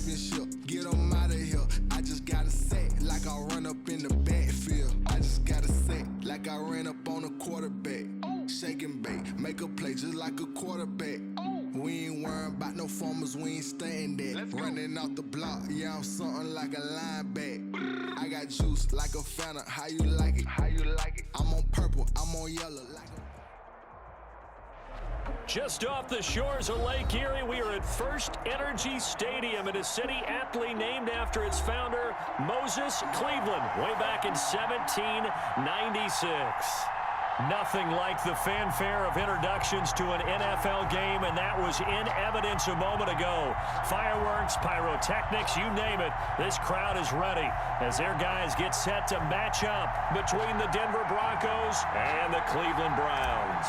championship. Get them out of here. I just gotta say, like I run up in the backfield. I just gotta say, like I ran up on a quarterback. Shake and bake, make a play just like a quarterback. We ain't worrying about no formers, we ain't staying there. Running off the block, yeah, I'm something like a linebacker. I got juice like a Fanta, how you like it? How you like it? I'm on purple, I'm on yellow like Just off the shores of Lake Erie, we are at First Energy Stadium in a city aptly named after its founder, Moses Cleveland, way back in 1796. Nothing like the fanfare of introductions to an NFL game, and that was in evidence a moment ago. Fireworks, pyrotechnics, you name it, this crowd is ready as their guys get set to match up between the Denver Broncos and the Cleveland Browns.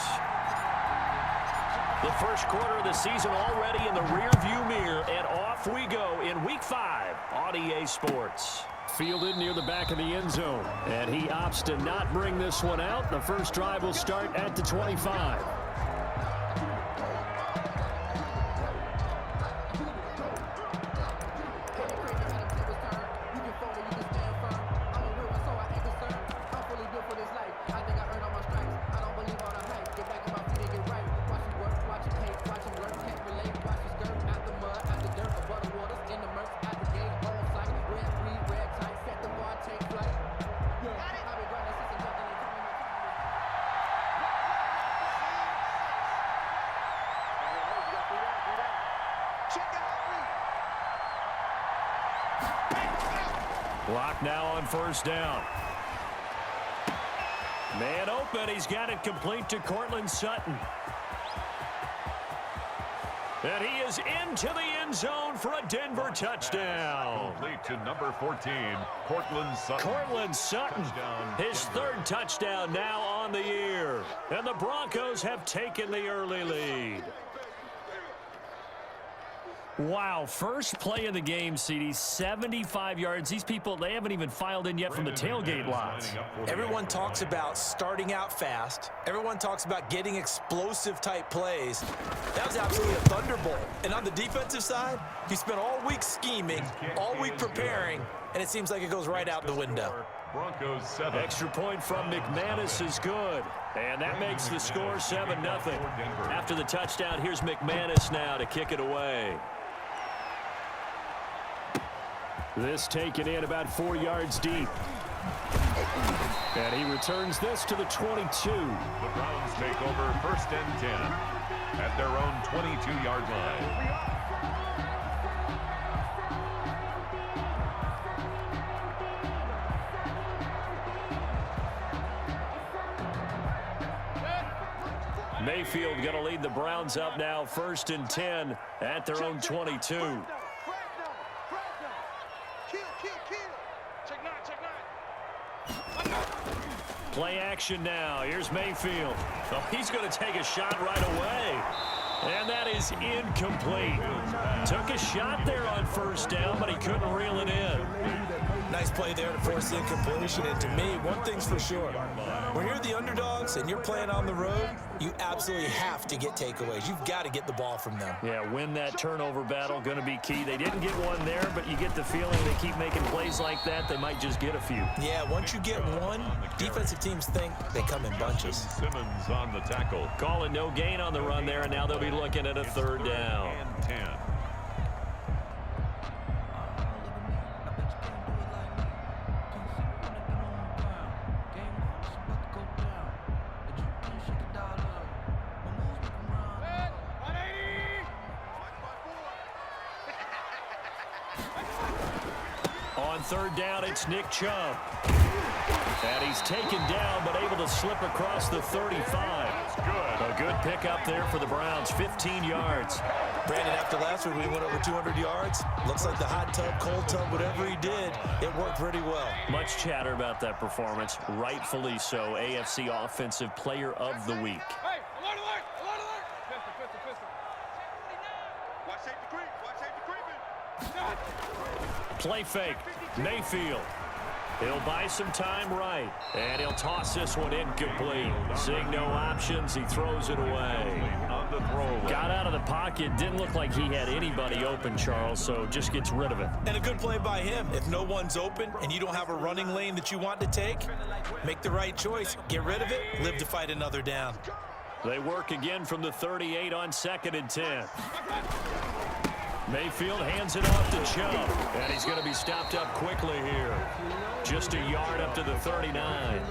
The first quarter of the season already in the rearview mirror, and off we go in Week 5 on EA Sports. Fielded near the back of the end zone, and he opts to not bring this one out. The first drive will start at the 25. Block now on first down. Man open. He's got it complete to Cortland Sutton. And he is into the end zone for a Denver touchdown. Complete to number 14, Cortland Sutton. Cortland Sutton, his third touchdown now on the year. And the Broncos have taken the early lead. Wow, first play of the game, CD, 75 yards. These people, they haven't even filed in yet from the tailgate lots. Everyone talks about starting out fast. Everyone talks about getting explosive-type plays. That was absolutely a thunderbolt. And on the defensive side, you spent all week scheming, all week preparing, and it seems like it goes right out the window. Broncos 7. Extra point from McManus is good. And that makes the score 7-0. After the touchdown, here's McManus now to kick it away. This taken in about 4 yards deep. And he returns this to the 22. The Browns take over first and 10 at their own 22-yard line. Mayfield going to lead the Browns up now, first and 10 at their own 22. Play action now. Here's Mayfield. Oh, he's going to take a shot right away. And that is incomplete. Took a shot there on first down, but he couldn't reel it in. Nice play there to force the incompletion. And to me, one thing's for sure. When you're the underdogs and you're playing on the road, you absolutely have to get takeaways. You've got to get the ball from them. Yeah, win that turnover battle, going to be key. They didn't get one there, but you get the feeling they keep making plays like that, they might just get a few. Yeah, once you get one, defensive teams think they come in bunches. Simmons on the tackle. Calling no gain on the run there, and now they'll be looking at a third down. And 10. On third down, it's Nick Chubb. And he's taken down, but able to slip across the 35. A good pickup there for the Browns, 15 yards. Brandon, after last week, we went over 200 yards. Looks like the hot tub, cold tub, whatever he did, it worked pretty well. Much chatter about that performance. Rightfully so. AFC Offensive Player of the Week. Hey, alert, alert, alert, alert. Pistol. Watch safety creeping. Play fake. Mayfield. He'll buy some time right. And he'll toss this one incomplete. Seeing no options, he throws it away. the throwaway. Got out of the pocket. Didn't look like he had anybody open, Charles, so just gets rid of it. And a good play by him. If no one's open and you don't have a running lane that you want to take, make the right choice. Get rid of it. Live to fight another down. They work again from the 38 on 2nd and 10. Mayfield hands it off to Chubb, and he's going to be stopped up quickly here. Just a yard up to the 39.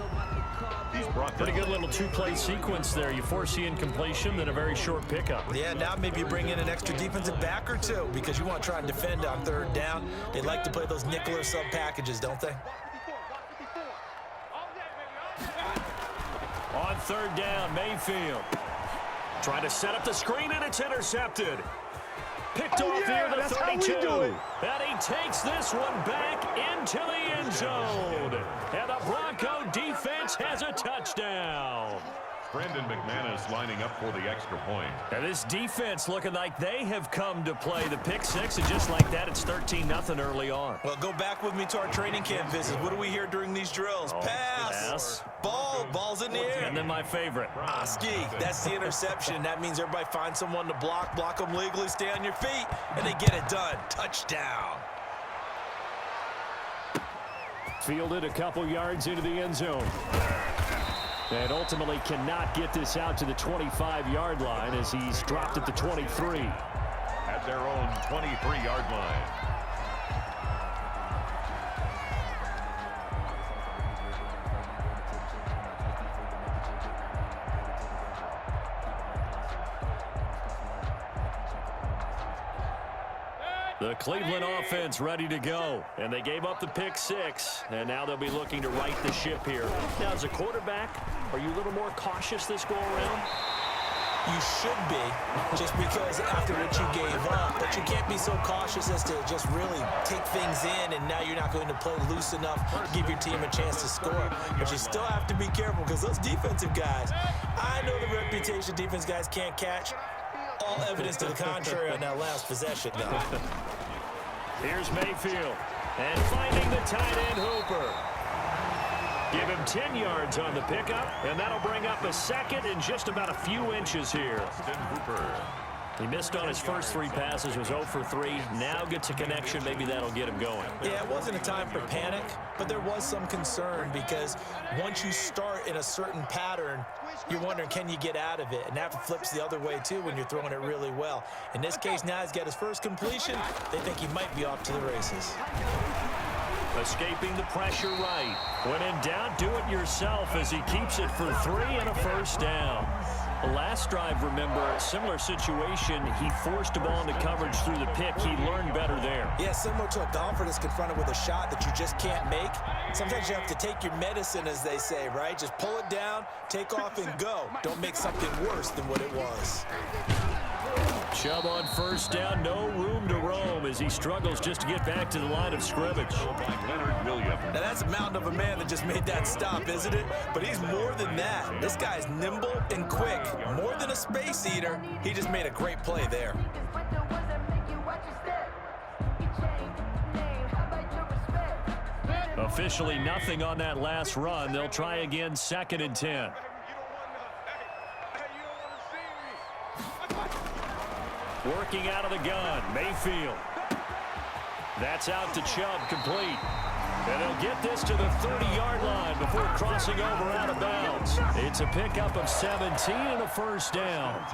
Pretty good little two-play sequence there. You force the incompletion, then a very short pickup. Yeah, now maybe you bring in an extra defensive back or two because you want to try and defend on 3rd down. They like to play those nickel or sub packages, don't they? On 3rd down, Mayfield. Trying to set up the screen, and it's intercepted. Picked off here the 32. And he takes this one back into the end zone. And the Bronco defense has a touchdown. Brandon McManus lining up for the extra point. And this defense looking like they have come to play. The pick 6, and just like that, it's 13-0 early on. Well, go back with me to our training camp visits. What do we hear during these drills? Pass. Ball. Ball's in the air. And then my favorite. Oski. That's the interception. That means everybody finds someone to block them legally, stay on your feet, and they get it done. Touchdown. Fielded a couple yards into the end zone. And ultimately cannot get this out to the 25-yard line as he's dropped at the 23. At their own 23-yard line. The Cleveland offense ready to go. And they gave up the pick 6. And now they'll be looking to right the ship here. Now, as a quarterback, are you a little more cautious this go-around? You should be, just because after what you gave up, but you can't be so cautious as to just really take things in, and now you're not going to play loose enough to give your team a chance to score. But you still have to be careful because those defensive guys, I know the reputation defense guys can't catch. All evidence to the contrary on that last possession, though. Here's Mayfield, and finding the tight end Hooper. Give him 10 yards on the pickup, and that'll bring up a 2nd and just about a few inches here. He missed on his first 3 passes, was 0 for 3. Now gets a connection. Maybe that'll get him going. Yeah, it wasn't a time for panic, but there was some concern because once you start in a certain pattern, you're wondering, can you get out of it? And that flips the other way, too, when you're throwing it really well. In this case, now he's got his first completion. They think he might be off to the races. Escaping the pressure right. When in doubt, do it yourself as he keeps it for 3 and a first down. The last drive, remember, a similar situation. He forced a ball into coverage through the pick. He learned better there. Yeah, similar to a golfer that's confronted with a shot that you just can't make. Sometimes you have to take your medicine, as they say, right? Just pull it down, take off, and go. Don't make something worse than what it was. Chubb on first down, no room to roam as he struggles just to get back to the line of scrimmage. Now that's a mountain of a man that just made that stop, isn't it? But he's more than that. This guy's nimble and quick. More than a space eater, he just made a great play there. Officially nothing on that last run. They'll try again, 2nd and 10. Working out of the gun, Mayfield. That's out to Chubb, complete. And they'll get this to the 30-yard line before crossing over out of bounds. It's a pickup of 17 and a first down.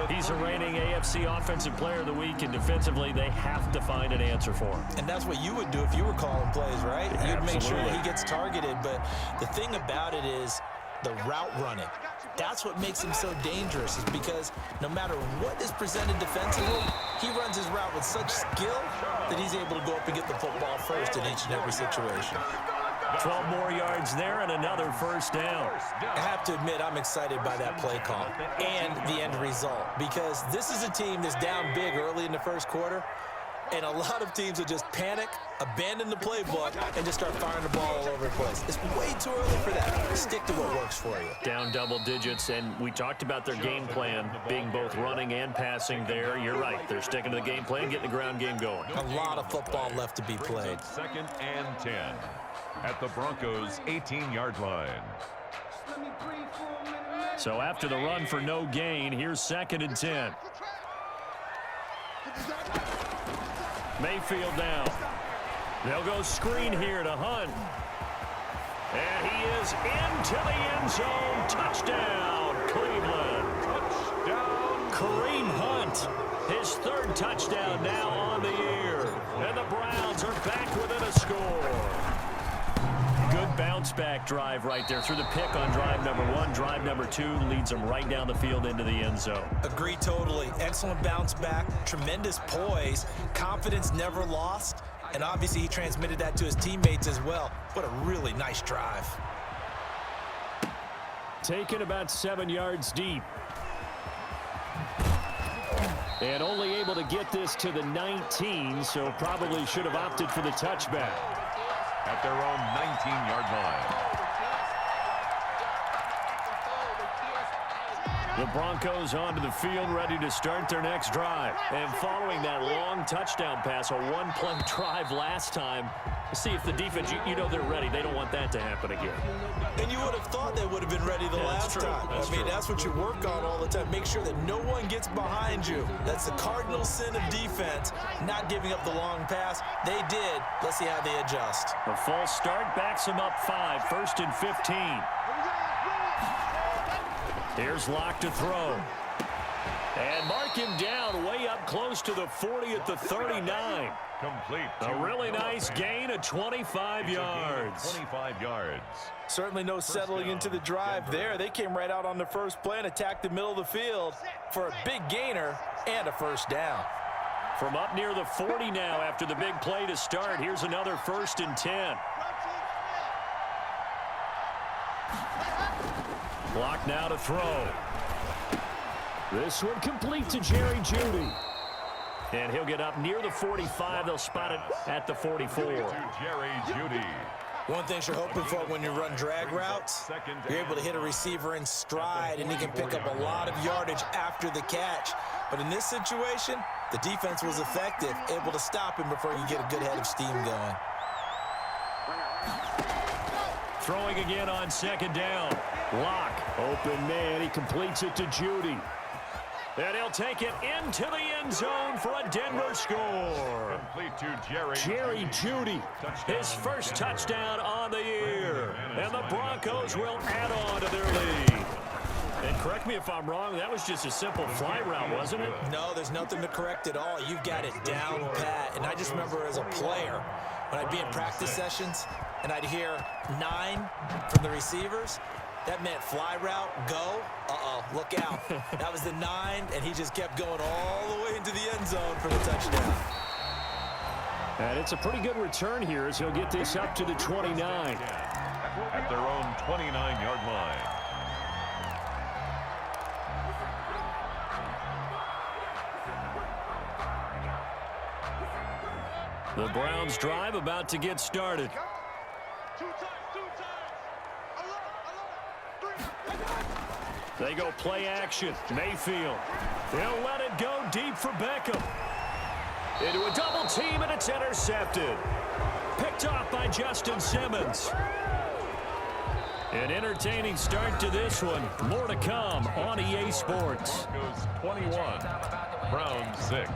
He's a reigning AFC Offensive Player of the Week, and defensively, they have to find an answer for him. And that's what you would do if you were calling plays, right? You'd make sure that he gets targeted. But the thing about it is the route running. That's what makes him so dangerous, is because no matter what is presented defensively, he runs his route with such skill that he's able to go up and get the football first in each and every situation. 12 more yards there and another first down. I have to admit, I'm excited by that play call and the end result, because this is a team that's down big early in the first quarter, and a lot of teams will just panic, abandon the playbook, and just start firing the ball all over the place. It's way too early for that. Stick to what works for you. Down double digits, and we talked about their game plan being both running and passing there. You're right. They're sticking to the game plan, getting the ground game going. A lot of football left to be played. 2nd and 10 at the Broncos' 18-yard line. So after the run for no gain, here's 2nd and 10. Mayfield down. They'll go screen here to Hunt. And he is into the end zone. Touchdown, Cleveland. Touchdown. Kareem Hunt, his 3rd touchdown now on the year. And the Browns are back within a score. Good bounce-back drive right there through the pick on drive number 1. Drive number 2 leads them right down the field into the end zone. Agree totally. Excellent bounce back, tremendous poise, confidence never lost, and obviously he transmitted that to his teammates as well. What a really nice drive. Taken about 7 yards deep. And only able to get this to the 19, so probably should have opted for the touchback. At their own 19-yard line. The Broncos onto the field, ready to start their next drive. And following that long touchdown pass, a one-play drive last time, to see if the defense, you know they're ready. They don't want that to happen again. And you would have thought they would have been ready the last time. That's what you work on all the time. Make sure that no one gets behind you. That's the cardinal sin of defense, not giving up the long pass. They did. Let's see how they adjust. A false start backs them up 5, 1st and 15. Here's Locke to throw. And mark him down way up close to the 40 at the 39. Complete. A really nice gain of 25 yards. 25 yards. Certainly no settling into the drive there. They came right out on the first play and attacked the middle of the field for a big gainer and a 1st down. From up near the 40 now after the big play to start, here's another 1st and 10. Block now to throw. This one complete to Jerry Jeudy. And he'll get up near the 45. They'll spot it at the 44. Jerry Jeudy. One thing you're hoping for when you run drag routes, you're able to hit a receiver in stride, and he can pick up a lot of yardage after the catch. But in this situation, the defense was effective, able to stop him before you get a good head of steam going. Throwing again on 2nd down. Locke, open man. He completes it to Jeudy. And he'll take it into the end zone for a Denver score. Complete to Jerry Jeudy, his 1st touchdown on the year. And the Broncos will add on to their lead. And correct me if I'm wrong, that was just a simple fly route, wasn't it? No, there's nothing to correct at all. You've got it down pat. And I just remember as a player, when I'd be in practice sessions and I'd hear 9 from the receivers, that meant fly route, go, look out. That was the 9, and he just kept going all the way into the end zone for the touchdown. And it's a pretty good return here as he'll get this up to the 29. At their own 29-yard line. The Browns drive about to get started. They go play action. Mayfield. They'll let it go deep for Beckham. Into a double team, and it's intercepted. Picked off by Justin Simmons. An entertaining start to this one. More to come on EA Sports. Broncos 21, Browns 6.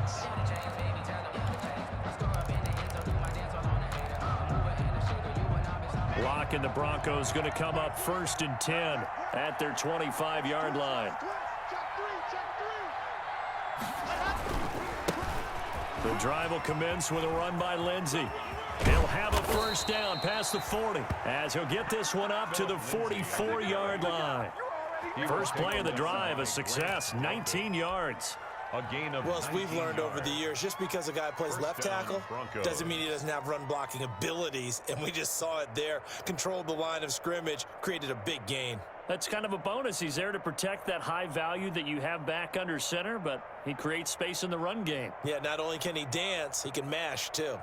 Locke and the Broncos going to come up 1st and 10 at their 25-yard line. The drive will commence with a run by Lindsey. He'll have a 1st down past the 40 as he'll get this one up to the 44-yard line. First play of the drive, a success, 19 yards. A gain of well, as we've learned over the years, just because a guy plays left tackle doesn't mean he doesn't have run blocking abilities, and we just saw it there. Controlled the line of scrimmage, created a big gain. That's kind of a bonus. He's there to protect that high value that you have back under center, but he creates space in the run game. Yeah, not only can he dance, he can mash too.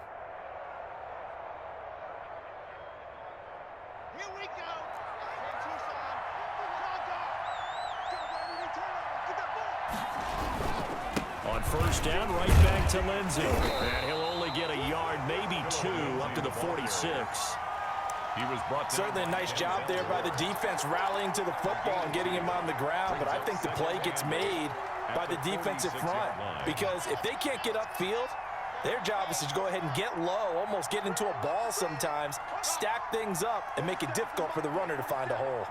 Here we go. On 1st down, right back to Lindsey. And he'll only get a yard, maybe 2, up to the 46. He was brought down. Certainly a nice job there by the defense rallying to the football and getting him on the ground, but I think the play gets made by the defensive front because if they can't get upfield, their job is to go ahead and get low, almost get into a ball sometimes, stack things up, and make it difficult for the runner to find a hole.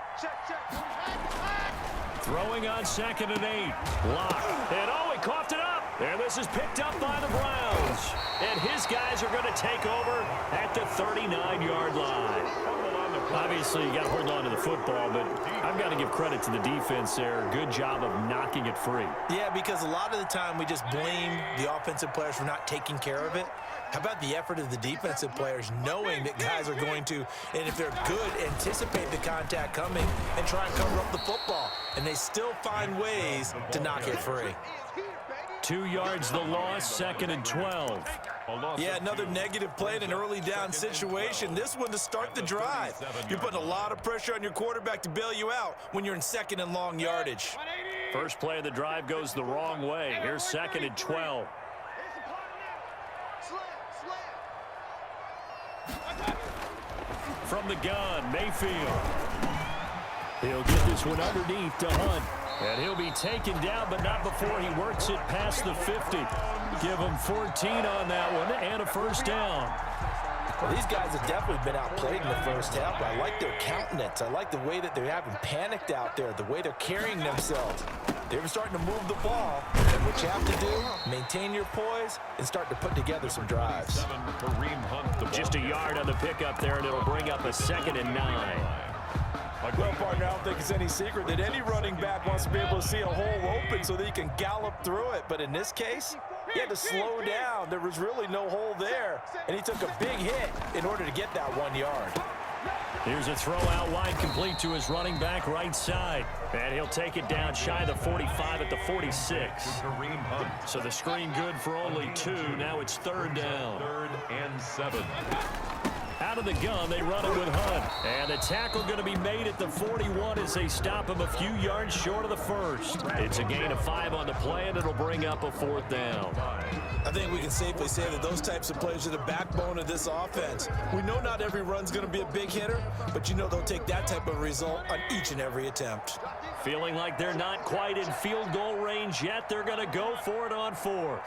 Throwing on 2nd and 8. Block. And he coughed it up. And this is picked up by the Browns. And his guys are going to take over at the 39-yard line. Obviously, you got to hold on to the football, but I've got to give credit to the defense there. Good job of knocking it free. Yeah, because a lot of the time we just blame the offensive players for not taking care of it. How about the effort of the defensive players knowing that guys are going to, and if they're good, anticipate the contact coming and try and cover up the football. And they still find ways to knock it free. 2 yards the loss, 2nd and 12. Yeah, another negative play in an early down situation. This one to start the drive. You're putting a lot of pressure on your quarterback to bail you out when you're in 2nd and long yardage. First play of the drive goes the wrong way. Here's 2nd and 12. From the gun, Mayfield. He'll get this one underneath to Hunt. And he'll be taken down, but not before he works it past the 50. Give him 14 on that one and a first down. Well, these guys have definitely been outplayed in the first half, but I like their countenance. I like the way that they're having panicked out there, the way they're carrying themselves. They're starting to move the ball. And what you have to do, maintain your poise and start to put together some drives. Just a yard on the pickup there, and it'll bring up a 2nd and 9. Well, partner, I don't think it's any secret that any running back wants to be able to see a hole open so that he can gallop through it. But in this case, he had to slow down. There was really no hole there, and he took a big hit in order to get that 1 yard. Here's a throw out wide, complete to his running back right side. And he'll take it down shy of the 45 at the 46. So the screen good for only 2. Now it's 3rd down. 3rd and 7. Out of the gun, they run it with Hunt. And the tackle going to be made at the 41 as they stop him a few yards short of the first. It's a gain of 5 on the play, and it'll bring up a 4th down. I think we can safely say that those types of plays are the backbone of this offense. We know not every run's going to be a big hitter, but you know they'll take that type of result on each and every attempt. Feeling like they're not quite in field goal range yet, they're going to go for it on 4th.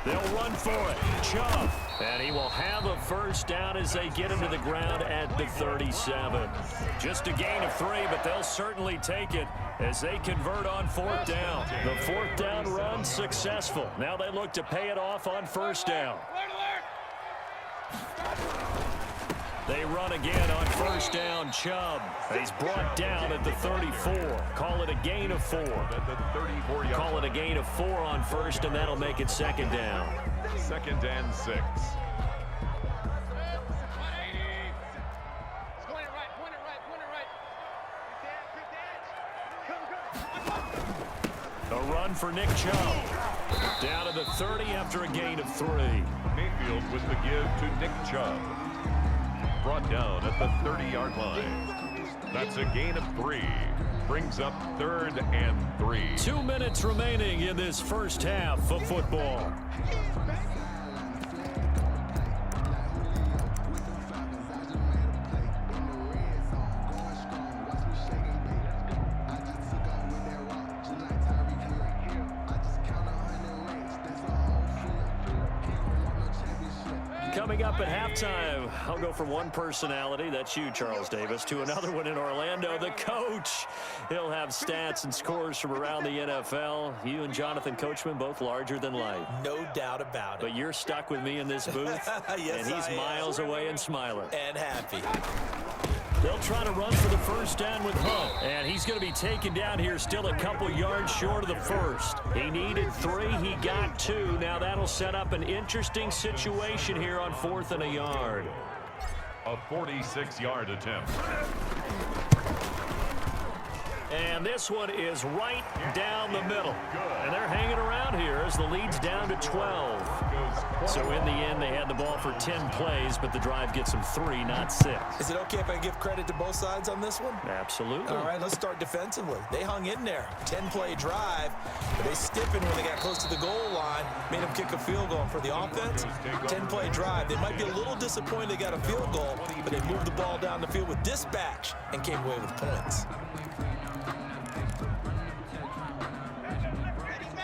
They'll run for it. Chubb. And he will have a first down as they get him to the ground at the 37. Just a gain of 3, but they'll certainly take it as they convert on 4th down. The 4th down run successful. Now they look to pay it off on 1st down. They run again on 1st down. Chubb. He's brought down at the 34. Call it a gain of 4. Call it a gain of 4 on 1st, and that'll make it 2nd down. 2nd and 6. A run for Nick Chubb. Down to the 30 after a gain of 3. Mayfield with the give to Nick Chubb. Brought down at the 30-yard line. That's a gain of 3. Brings up 3rd and 3. 2 minutes remaining in this first half of football. Coming up at halftime, I'll go from one personality, that's you, Charles Davis, to another one in Orlando, the coach. He'll have stats and scores from around the NFL. You and Jonathan Coachman, both larger than life. No doubt about it. But you're stuck with me in this booth, yes, and he's miles away and smiling. And happy. They'll try to run for the first down with Hunt, and he's going to be taken down here still a couple yards short of the first. He needed 3, he got 2. Now that'll set up an interesting situation here on 4th and a yard. A 46-yard attempt. And this one is right down the middle. And they're hanging around here as the lead's down to 12. So in the end, they had the ball for 10 plays, but the drive gets them 3, not 6. Is it okay if I give credit to both sides on this one? Absolutely. All right, let's start defensively. They hung in there. 10-play drive, but they stiffened when they got close to the goal line, made them kick a field goal. For the offense, 10-play drive. They might be a little disappointed they got a field goal, but they moved the ball down the field with dispatch and came away with points.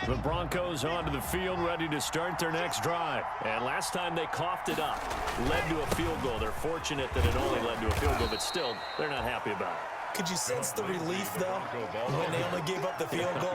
The Broncos onto the field, ready to start their next drive. And last time they coughed it up, led to a field goal. They're fortunate that it only led to a field goal, but still, they're not happy about it. Could you sense the relief, though, when they only gave up the field goal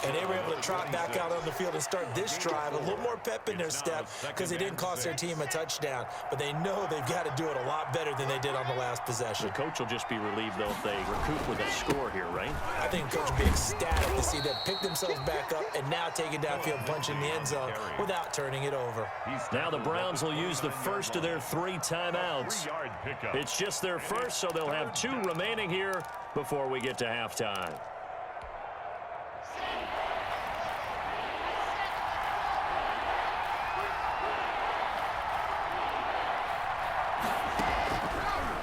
and they were able to trot back out on the field and start this drive? A little more pep in their step because they didn't cost their team a touchdown. But they know they've got to do it a lot better than they did on the last possession. The coach will just be relieved, though, if they recoup with a score here, right? I think the coach will be ecstatic to see them pick themselves back up and now take it downfield, punch in the end zone without turning it over. Now the Browns will use the first of their 3 timeouts. It's just their first, so they'll have 2 remaining here before we get to halftime.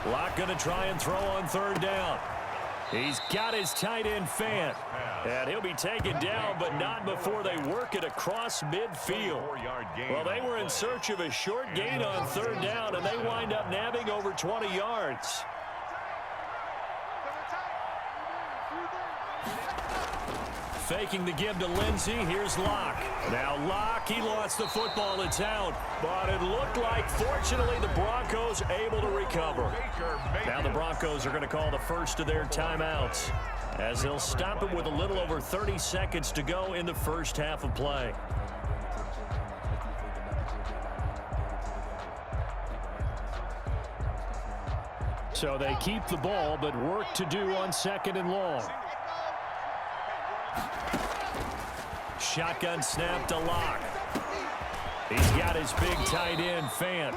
Locke going to try and throw on 3rd down. He's got his tight end Fant. And he'll be taken down, but not before they work it across midfield. Well, they were in search of a short gain on 3rd down, and they wind up nabbing over 20 yards. Faking the give to Lindsey. Here's Locke. Now Locke, he lost the football. It's out. But it looked like, fortunately, the Broncos able to recover. Now the Broncos are going to call the first of their timeouts, as they'll stop it with a little over 30 seconds to go in the first half of play. So they keep the ball, but work to do on 2nd and long. Shotgun snap to Locke. He's got his big tight end, Fant.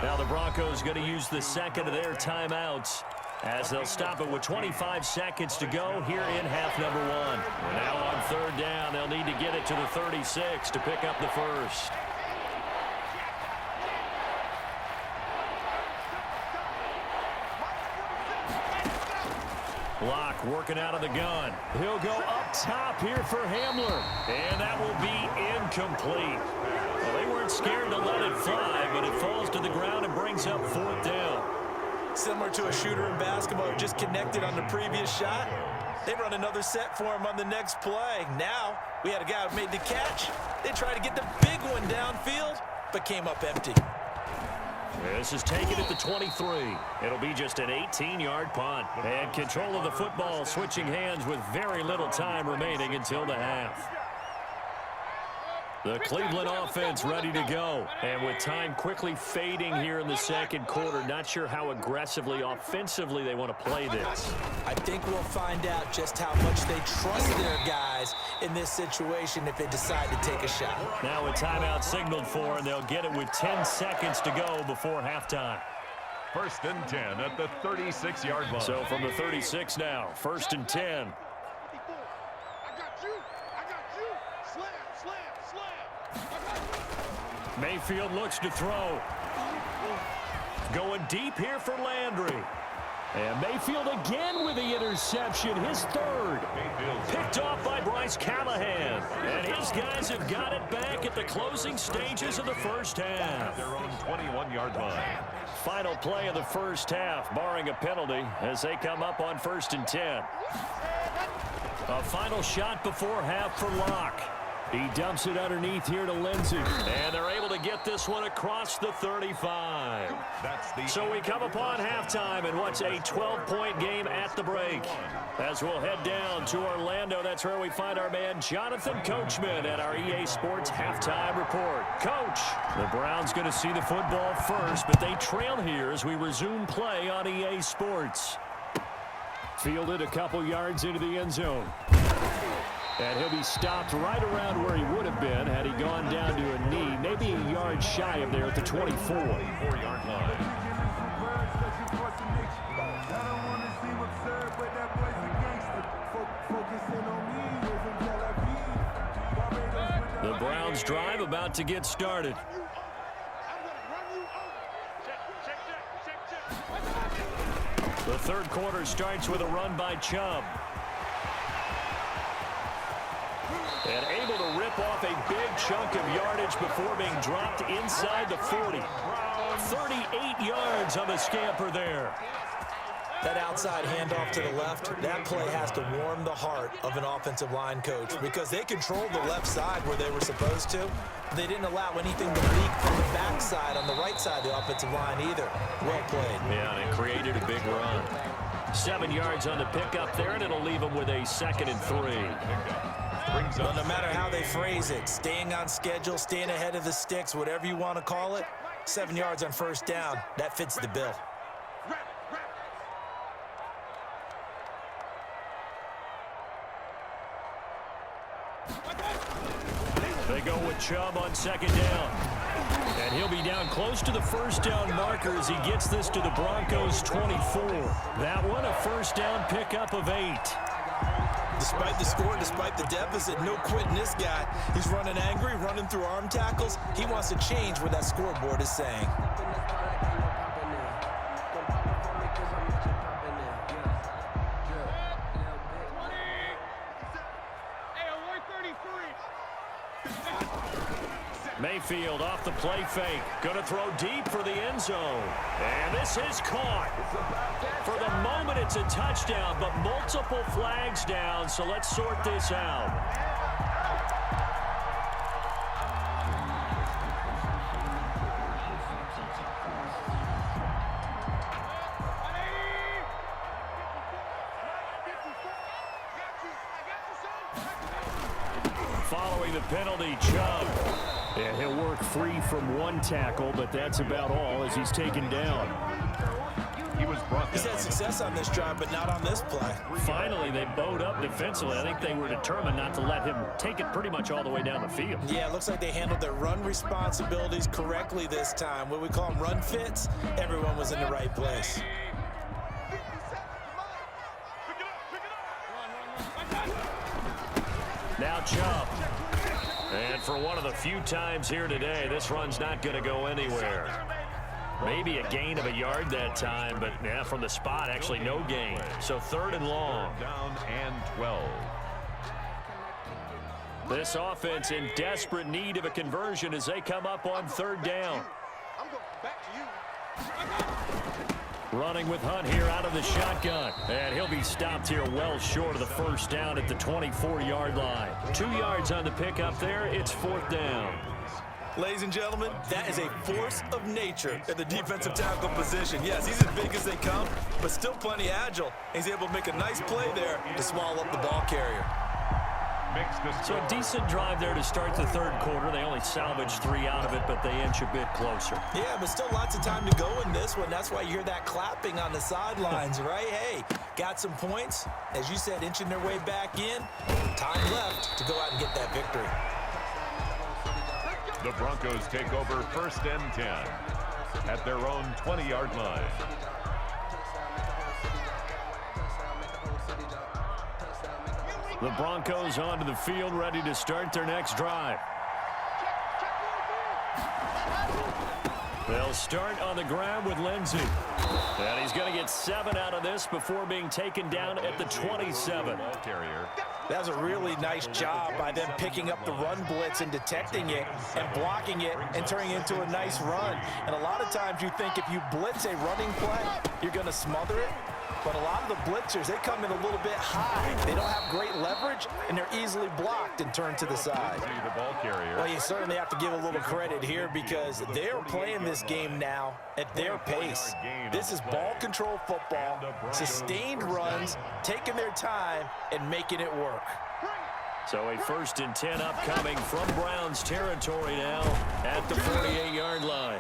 Now the Broncos going to use the second of their timeouts, as they'll stop it with 25 seconds to go here in half number 1. Now on 3rd down, they'll need to get it to the 36 to pick up the first. Locke working out of the gun. He'll go up top here for Hamler. And that will be incomplete. Well, they weren't scared to let it fly, but it falls to the ground and brings up 4th down. Similar to a shooter in basketball who just connected on the previous shot. They run another set for him on the next play. Now, we had a guy who made the catch. They tried to get the big one downfield, but came up empty. This is taken at the 23. It'll be just an 18-yard punt. And control of the football switching hands with very little time remaining until the half. The Cleveland offense ready to go. And with time quickly fading here in the 2nd quarter, not sure how aggressively, offensively they want to play this. I think we'll find out just how much they trust their guys in this situation if they decide to take a shot. Now a timeout signaled for, and they'll get it with 10 seconds to go before halftime. 1st and 10 at the 36-yard line. So from the 36 now, 1st and 10. Mayfield looks to throw. Going deep here for Landry. And Mayfield again with the interception, his 3rd. Picked off by Bryce Callahan. And his guys have got it back at the closing stages of the first half. Their own 21-yard line. Final play of the first half, barring a penalty, as they come up on 1st and 10. A final shot before half for Locke. He dumps it underneath here to Lindsey. And they're able to get this one across the 35. So we come upon halftime in what's a 12-point game at the break. As we'll head down to Orlando, that's where we find our man Jonathan Coachman at our EA Sports Halftime Report. Coach, the Browns going to see the football first, but they trail here as we resume play on EA Sports. Fielded a couple yards into the end zone. And he'll be stopped right around where he would have been had he gone down to a knee, maybe a yard shy of there at the 24. 4-yard line. The Browns drive about to get started. The third quarter starts with a run by Chubb. And able to rip off a big chunk of yardage before being dropped inside the 40. 38 yards on the scamper there. That outside handoff to the left, that play has to warm the heart of an offensive line coach because they controlled the left side where they were supposed to. They didn't allow anything to leak from the backside on the right side of the offensive line either. Well played. Yeah, and it created a big run. 7 yards on the pickup there, and it'll leave them with a 2nd and 3. Well, no matter how they phrase it, staying on schedule, staying ahead of the sticks, whatever you want to call it, 7 yards on first down, that fits the bill. They go with Chubb on 2nd down. And he'll be down close to the first down marker as he gets this to the Broncos 24. That one a first down pickup of 8. Despite the score, despite the deficit, no quitting this guy. He's running angry, running through arm tackles. He wants to change what that scoreboard is saying. Mayfield off the play fake. Going to throw deep for the end zone. And this is caught. For the moment, it's a touchdown, but multiple flags down, so let's sort this out. Following the penalty, Chubb. And he'll work free from one tackle, but that's about all as he's taken down. He's had success on this drive, but not on this play. Finally, they bowed up defensively. I think they were determined not to let him take it pretty much all the way down the field. Yeah, it looks like they handled their run responsibilities correctly this time. What we call them run fits, everyone was in the right place. Now Chubb. And for one of the few times here today, this run's not going to go anywhere. Maybe a gain of a yard that time, but yeah, from the spot, actually no gain. So 3rd and long. Down and 12. This offense in desperate need of a conversion as they come up on 3rd down. I'm going back to you. Running with Hunt here out of the shotgun. And he'll be stopped here well short of the first down at the 24-yard line. 2 yards on the pickup there. It's 4th down. Ladies and gentlemen, that is a force of nature at the defensive tackle position. Yes, he's as big as they come, but still plenty agile. He's able to make a nice play there to swallow up the ball carrier. So a decent drive there to start the 3rd quarter. They only salvaged 3 out of it, but they inch a bit closer. Yeah, but still lots of time to go in this one. That's why you hear that clapping on the sidelines, right? Hey, got some points. As you said, inching their way back in. Time left to go out and get that victory. The Broncos take over 1st and 10 at their own 20-yard line. The Broncos onto the field, ready to start their next drive. They'll start on the ground with Lindsey. And he's going to get 7 out of this before being taken down at the 27. That was a really nice job by them picking up the run blitz and detecting it and blocking it and turning it into a nice run. And a lot of times you think if you blitz a running play, you're going to smother it. But a lot of the blitzers, they come in a little bit high. They don't have great leverage, and they're easily blocked and turned to the side. Well, you certainly have to give a little credit here because they're playing this game now at their pace. This is ball control football, sustained runs, taking their time, and making it work. So a 1st and 10 upcoming from Browns territory now at the 48-yard line.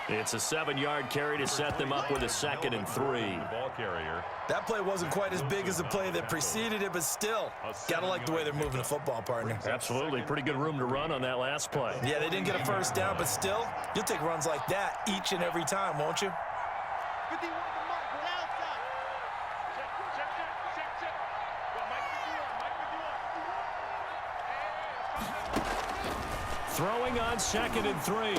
It's a 7-yard carry to set them up with a 2nd and 3. That play wasn't quite as big as the play that preceded it, but still, gotta like the way they're moving the football, partner. Absolutely. Pretty good room to run on that last play. Yeah, they didn't get a first down, but still, you'll take runs like that each and every time, won't you? 51 to Mike. Go outside. Check. Go, Mike 51. Throwing on 2nd and 3.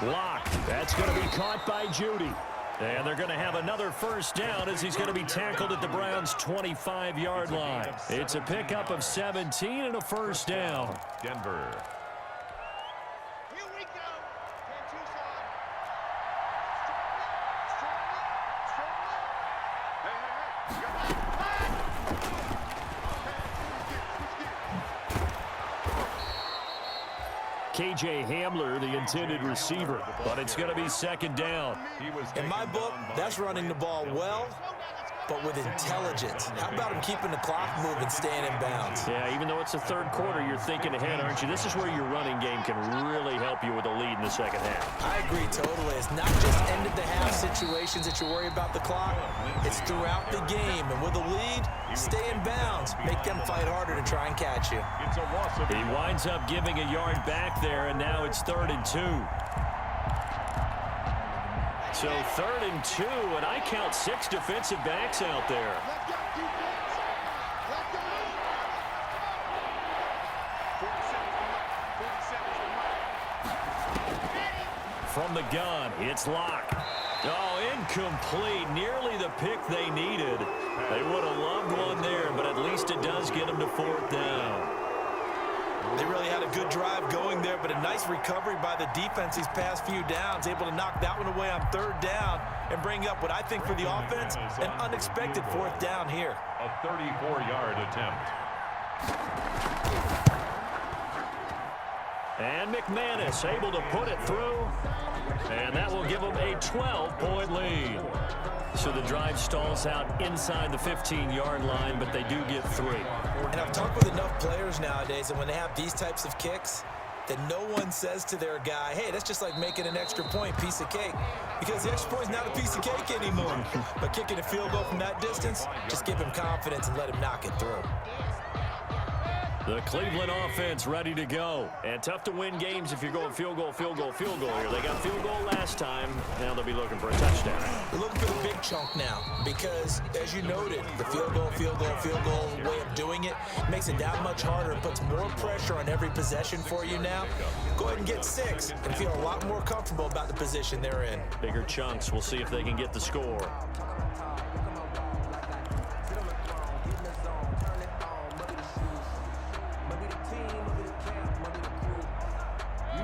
Lock. That's going to be caught by Judy. And they're going to have another first down as he's going to be tackled at the Browns' 25-yard line. It's a pickup of 17 and a first down. Denver. Here we go. 10-2 side. KJ Hamler, the intended receiver, but it's going to be 2nd down. In my book, that's running the ball well, but with intelligence. How about him keeping the clock moving, staying in bounds? Yeah, even though it's the 3rd quarter, you're thinking ahead, aren't you? This is where your running game can really help you with a lead in the 2nd half. I agree totally. It's not just end-of-the-half situations that you worry about the clock. It's throughout the game. And with a lead, stay in bounds. Make them fight harder to try and catch you. It's a loss of He winds up giving a yard back there, and now it's 3rd and 2. So 3rd and 2, and I count 6 defensive backs out there. Let's go, defense. Let's go. 47 From the gun, it's Lock. Oh, incomplete. Nearly the pick they needed. They would have loved one there, but at least it does get them to 4th down. They really had a good drive going there, but a nice recovery by the defense these past few downs, able to knock that one away on 3rd down and bring up what I think for the offense, an unexpected 4th down here. a 34-yard attempt. And McManus able to put it through, and that will give them a 12-point lead. So the drive stalls out inside the 15-yard line, but they do get 3. And I've talked with enough players nowadays, and when they have these types of kicks, that no one says to their guy, hey, that's just like making an extra point, piece of cake. Because the extra point is not a piece of cake anymore. But kicking a field goal from that distance, just give him confidence and let him knock it through. The Cleveland offense ready to go. And tough to win games if you're going field goal here. They got field goal last time. Now they'll be looking for a touchdown. They're looking for the big chunk now because, as you noted, the field goal way of doing it makes it that much harder and puts more pressure on every possession for you now. Go ahead and get 6 and feel a lot more comfortable about the position they're in. Bigger chunks. We'll see if they can get the score.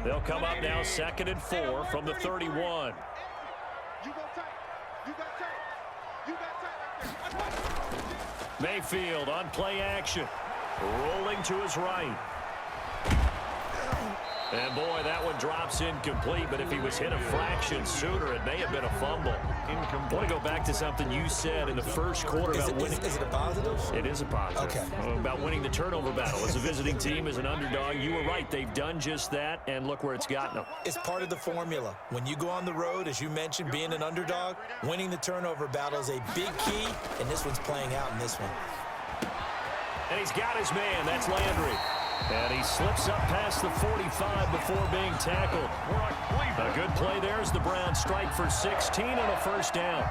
They'll come up now 2nd and 4 from the 31. You go tight. You got tight. You got tight right there. Mayfield on play action. Rolling to his right. And boy, that one drops incomplete, but if he was hit a fraction sooner, it may have been a fumble. I want to go back to something you said in the first quarter about winning. Is it a positive? It is a positive. Okay. About winning the turnover battle. As a visiting team, as an underdog, you were right. They've done just that, and look where it's gotten them. It's part of the formula. When you go on the road, as you mentioned, being an underdog, winning the turnover battle is a big key, and this one's playing out in this one. And he's got his man. That's Landry. And he slips up past the 45 before being tackled. A good play there as the Browns strike for 16 and a first down.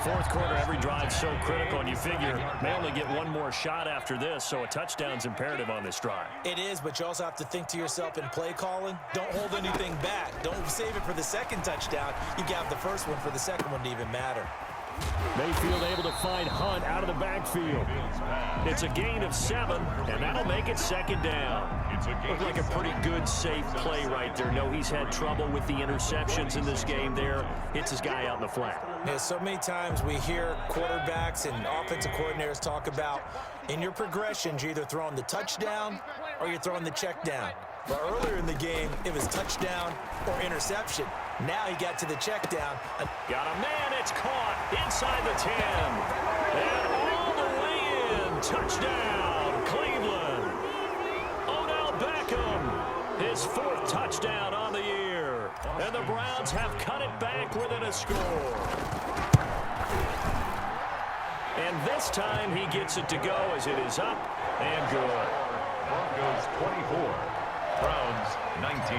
4th quarter, every drive so critical, and you figure may only get one more shot after this, so a touchdown's imperative on this drive. It is, but you also have to think to yourself in play calling, don't hold anything back. Don't save it for the second touchdown. You got the first one for the second one to even matter. Mayfield able to find Hunt out of the backfield. It's a gain of 7, and that'll make it 2nd down. Looked like a pretty good, safe play right there. No, he's had trouble with the interceptions in this game there. Hits his guy out in the flat. Yeah, so many times we hear quarterbacks and offensive coordinators talk about in your progressions, you're either throwing the touchdown or you're throwing the check down. But earlier in the game, it was touchdown or interception. Now he got to the check down. Got a man, it's caught inside the 10. And all the way in. Touchdown, Cleveland. Odell Beckham, his 4th touchdown on the year. And the Browns have cut it back within a score. And this time he gets it to go as it is up and good. Broncos 24, Browns 19.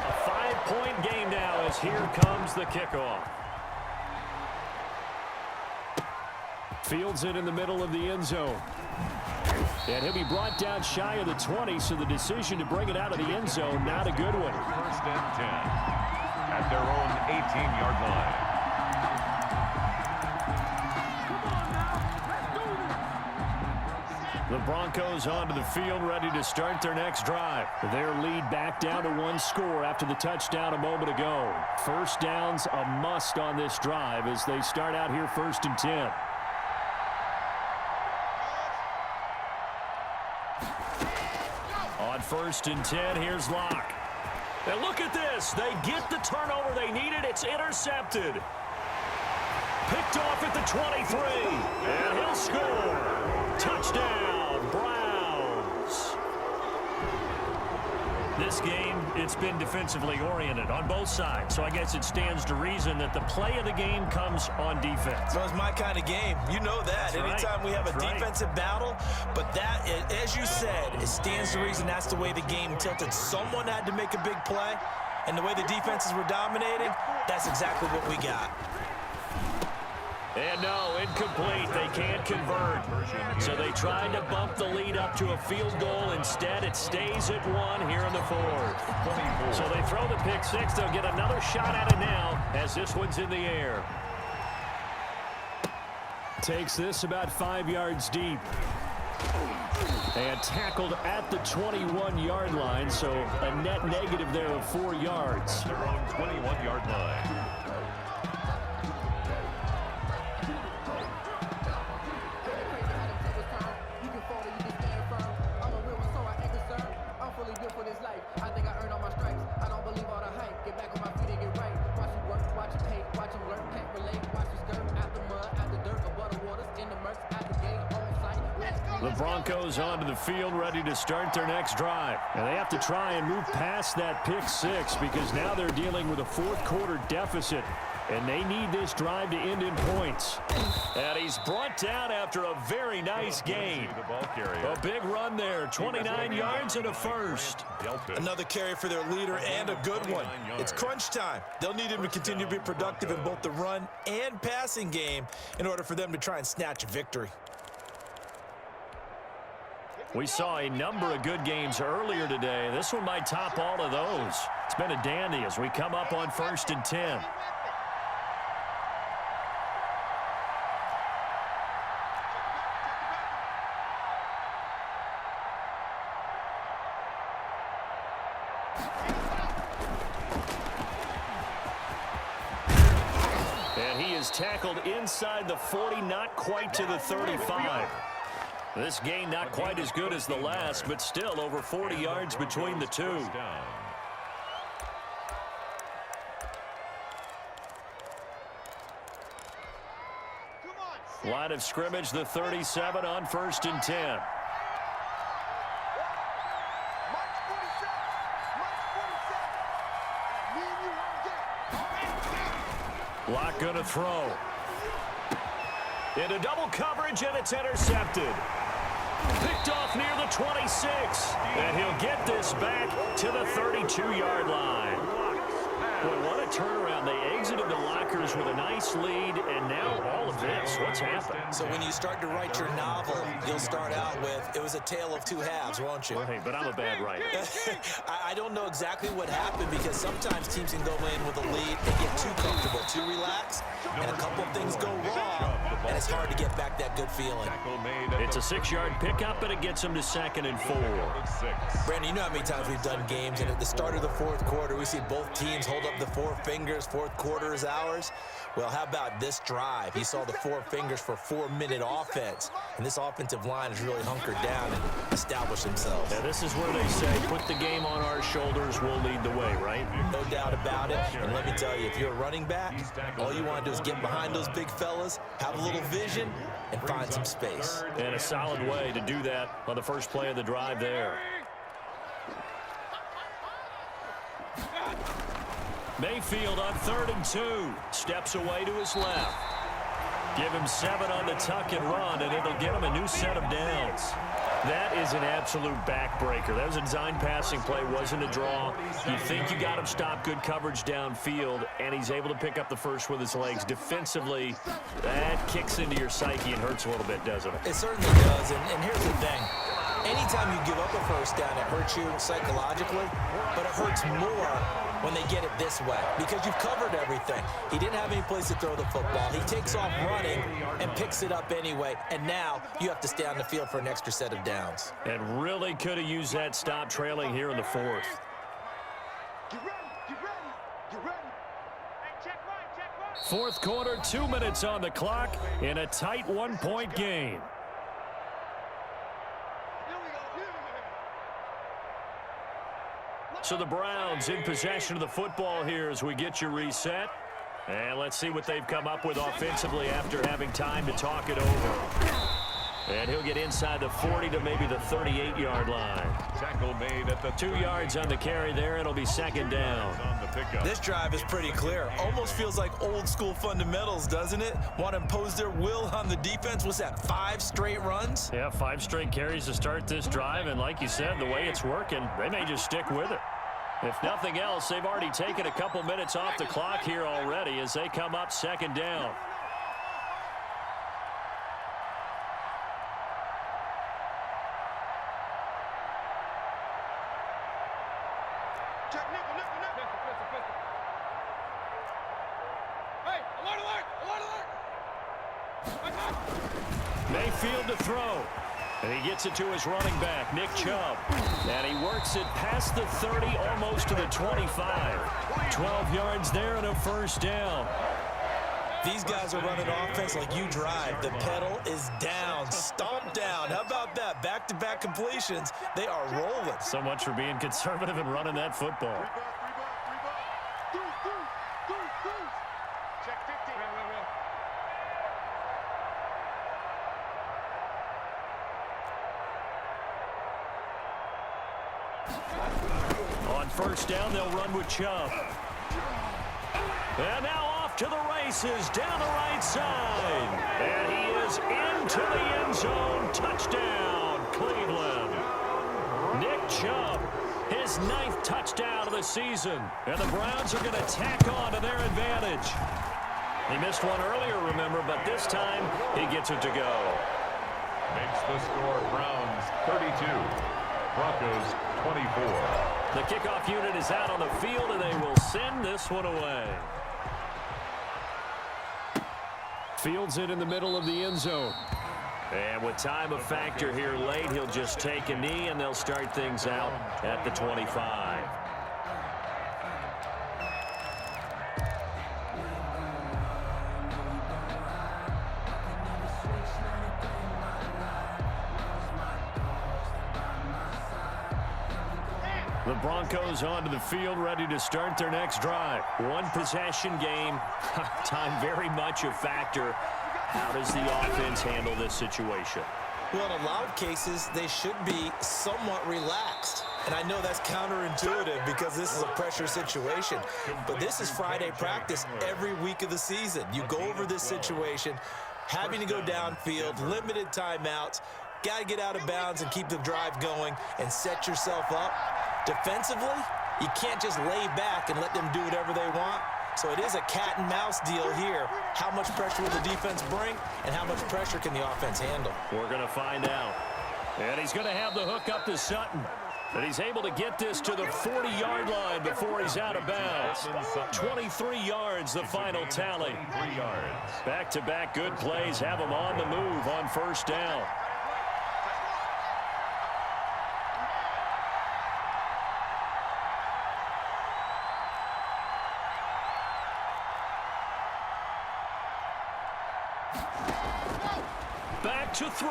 A 5-point game now as here comes the kickoff. Fields it in the middle of the end zone. And he'll be brought down shy of the 20, so the decision to bring it out of the end zone, not a good one. First and 10 at their own 18-yard line. The Broncos onto the field, ready to start their next drive. Their lead back down to 1 score after the touchdown a moment ago. First down's a must on this drive as they start out here 1st and 10. On 1st and 10, here's Locke. And look at this. They get the turnover they needed. It's intercepted. Picked off at the 23. And he'll score. Touchdown, Browns. This game, it's been defensively oriented on both sides, so I guess it stands to reason that the play of the game comes on defense. So it's my kind of game. You know that. That's anytime right. we have a That's right. defensive battle, but that, as you said, it stands to reason that's the way the game tilted. Someone had to make a big play, and the way the defenses were dominating, that's exactly what we got. And no, incomplete. They can't convert. So they tried to bump the lead up to a field goal. Instead, it stays at 1 here in the 4th. So they throw the pick 6. They'll get another shot at it now as this one's in the air. Takes this about 5 yards deep. And tackled at the 21-yard line, so a net negative there of 4 yards. Their own 21-yard line. The Broncos onto the field, ready to start their next drive. And they have to try and move past that pick 6 because now they're dealing with a 4th quarter deficit. And they need this drive to end in points. And he's brought down after a very nice game. A big run there, 29 yards and a first. Another carry for their leader and a good one. It's crunch time. They'll need him to continue to be productive in both the run and passing game in order for them to try and snatch a victory. We saw a number of good games earlier today. This one might top all of those. It's been a dandy as we come up on 1st and 10. And he is tackled inside the 40, not quite to the 35. This gain not quite as good as the last, but still over 40 yards between the two. Line of scrimmage, the 37 on 1st and 10. Locke gonna throw. Into double coverage, and it's intercepted. Picked off near the 26. And he'll get this back to the 32-yard line. Boy, what a turnaround. They exited the lockers with a nice lead, and now all of this. What's happened? So when you start to write your novel, you'll start out with, it was a tale of 2 halves, won't you? Hey, but I'm a bad writer. I don't know exactly what happened because sometimes teams can go in with a lead and get too comfortable, too relaxed, and a couple of things go wrong, and it's hard to get back that good feeling. It's a 6-yard pickup, and it gets them to 2nd and 4. Brandon, you know how many times we've done games, and at the start of the 4th quarter, we see both teams hold up the 4 fingers, 4th quarter is ours. Well, how about this drive? You saw the 4 fingers for 4-minute offense, and this offensive line has really hunkered down and established themselves. Now, this is where they say, put the game on our shoulders, we'll lead the way, right? No doubt about it, and let me tell you, if you're a running back, all you want to do is get behind those big fellas, have a little vision, and find some space. And a solid way to do that on the first play of the drive there. Mayfield on 3rd and 2. Steps away to his left. Give him 7 on the tuck and run, and it'll get him a new set of downs. That is an absolute backbreaker. That was a design passing play, wasn't a draw. You think you got him stopped, good coverage downfield, and he's able to pick up the first with his legs. Defensively, that kicks into your psyche and hurts a little bit, doesn't it? It certainly does, and here's the thing. Anytime you give up a first down, it hurts you psychologically, but it hurts more when they get it this way because you've covered everything. He didn't have any place to throw the football. He takes off running and picks it up anyway, and now you have to stay on the field for an extra set of downs. And really could have used that stop trailing here in the fourth. Get ready, get ready, get ready. Hey, check right. Fourth quarter, 2 minutes on the clock in a tight 1-point game. So the Browns in possession of the football here as we get you reset. And let's see what they've come up with offensively after having time to talk it over. And he'll get inside the 40 to maybe the 38-yard line. Tackle made at the 2 yards on the carry there. It'll be second down. On the pickup. This drive is pretty clear. Almost feels like old school fundamentals, doesn't it? Want to impose their will on the defense. What's that, 5 straight runs? Yeah, 5 straight carries to start this drive. And like you said, the way it's working, they may just stick with it. If nothing else, they've already taken a couple minutes off the clock here already as they come up second down. Check nickel. Hey, alert. Mayfield to throw. And he gets it to his running back, Nick Chubb. And he works it past the 30, almost to the 25. 12 yards there and a first down. These guys are running offense like you drive. The pedal is down, stomped down. How about that? Back-to-back completions. They are rolling. So much for being conservative and running that football. Through. Check 15. On first down, they'll run with Chubb. And now off to the races down the right side. And he is into the end zone. Touchdown, Cleveland. Nick Chubb, his 9th touchdown of the season. And the Browns are going to tack on to their advantage. He missed one earlier, remember, but this time he gets it to go. Makes the score Browns 32, Broncos 24. The kickoff unit is out on the field, and they will send this one away. Fields it in the middle of the end zone. And with time a factor here late, he'll just take a knee, and they'll start things out at the 25. The Broncos onto the field, ready to start their next drive. One possession game. Time very much a factor. How does the offense handle this situation? Well, in a lot of cases, they should be somewhat relaxed. And I know that's counterintuitive because this is a pressure situation. But this is Friday practice every week of the season. You go over this situation, having to go downfield, limited timeouts, got to get out of bounds and keep the drive going and set yourself up. Defensively, you can't just lay back and let them do whatever they want. So it is a cat and mouse deal here. How much pressure will the defense bring, and how much pressure can the offense handle? We're going to find out. And he's going to have the hook up to Sutton. And he's able to get this to the 40-yard line before he's out of bounds. 23 yards, the final tally. 3 yards. Back-to-back good plays have him on the move on first down. Back to throw.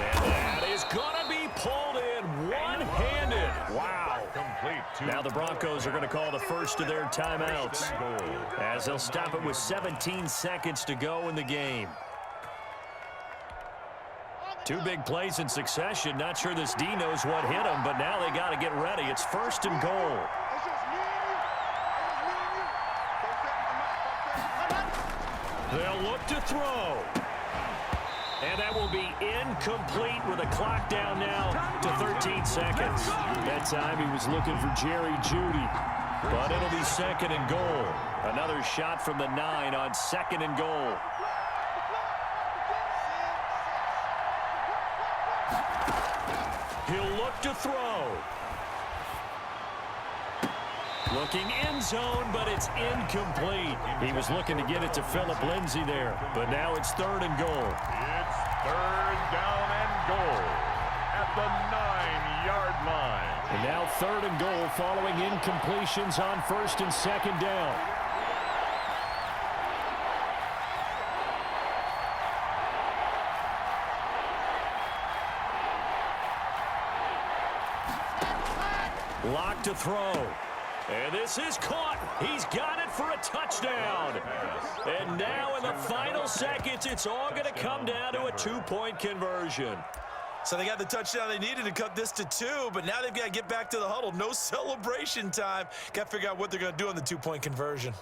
And that is going to be pulled in one-handed. Wow. Complete. Now the Broncos are going to call the first of their timeouts as they'll stop it with 17 seconds to go in the game. 2 big plays in succession. Not sure this D knows what hit him, but now they got to get ready. It's first and goal. It's just me and you. It's just me and you. Don't take it to my. They'll look to throw. And that will be incomplete with a clock down now to 13 seconds. That time he was looking for Jerry Jeudy, but it'll be second and goal. Another shot from the 9 on second and goal. He'll look to throw. Looking end zone, but it's incomplete. He was looking to get it to Phillip Lindsay there, but now it's third and goal. It's third down and goal at the 9-yard line. And now third and goal following incompletions on first and second down. Lock to throw. And this is caught. He's got it for a touchdown. And now in the final seconds, it's all going to come down to a 2-point conversion. So they got the touchdown they needed to cut this to 2, but now they've got to get back to the huddle. No celebration time. Got to figure out what they're going to do on the 2-point conversion.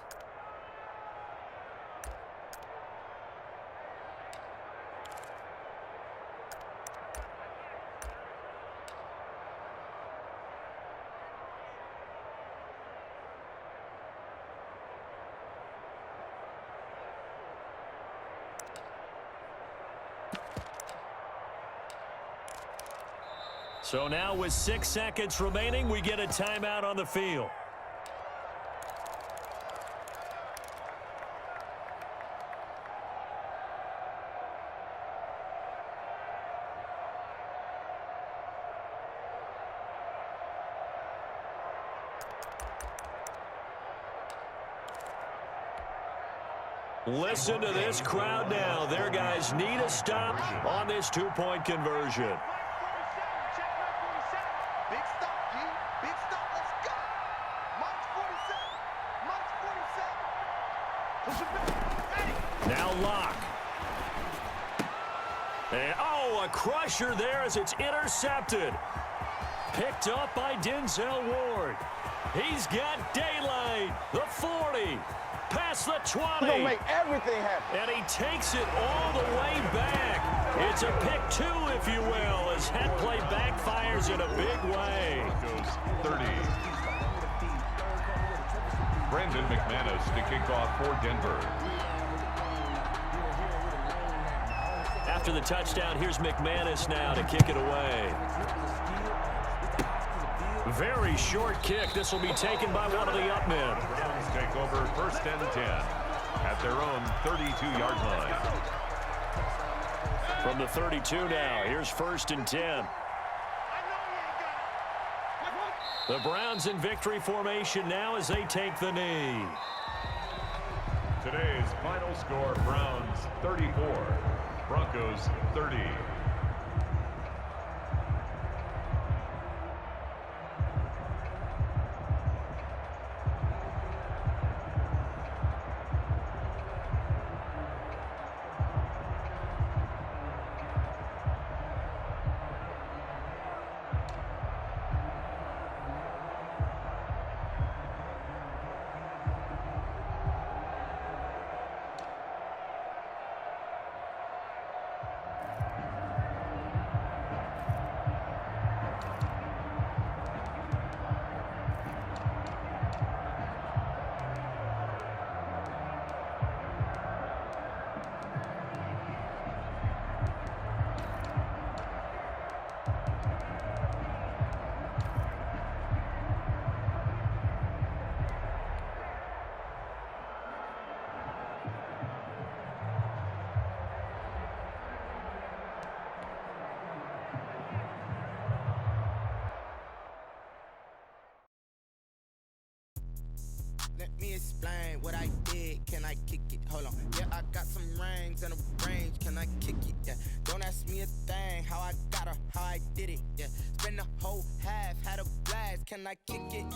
So now with 6 seconds remaining, we get a timeout on the field. Listen to this crowd now. Their guys need a stop on this 2-point conversion. Big stop, G. Big stop. Let's go. March 47. March 47. Push it back. Now Locke. And, oh, a crusher there as it's intercepted. Picked up by Denzel Ward. He's got daylight. The 40. Past the 20. He's going to make everything happen. And he takes it all the way back. It's a pick 2, if you will, as that play backfires in a big way. Goes 30. Brandon McManus to kick off for Denver. After the touchdown, here's McManus now to kick it away. Very short kick. This will be taken by one of the up men. Browns take over first and 10 at their own 32-yard line. From the 32 now, here's first and 10. The Browns in victory formation now as they take the knee. Today's final score, Browns 34, Broncos 30. Let me explain what I did. Can I kick it? Hold on. Yeah, I got some rings and a range. Can I kick it? Yeah. Don't ask me a thing. How I got her, how I did it. Yeah. Spend the whole half, had a blast. Can I kick it?